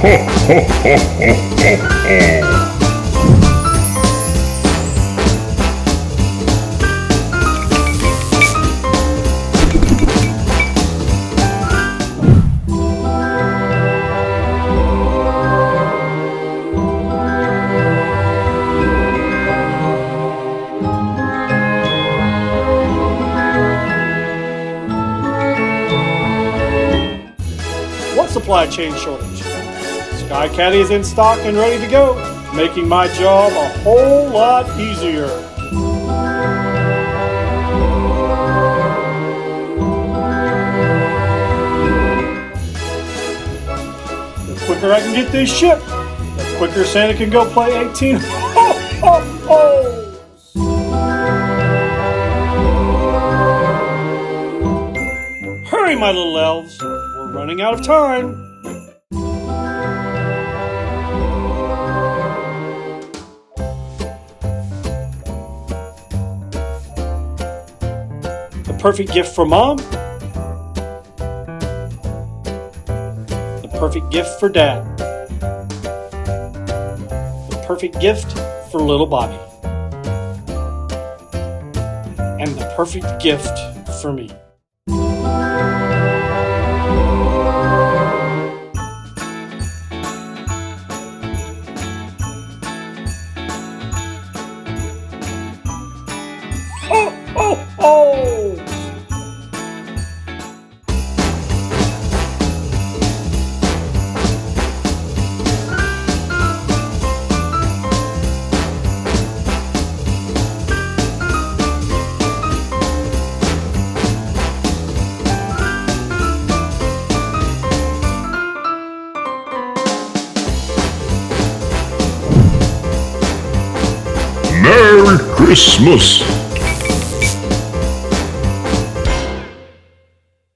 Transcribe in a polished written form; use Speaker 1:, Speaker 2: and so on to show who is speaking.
Speaker 1: What supply chain shortage? SkyCaddies in stock and ready to go, making my job a whole lot easier. The quicker I can get these shipped, the quicker Santa can go play 18 ho-ho-hos. Hurry, my little elves. We're running out of time. The perfect gift for Mom. The perfect gift for Dad. The perfect gift for little Bobby. And the perfect gift for me. Ho, ho, ho!
Speaker 2: Merry Christmas!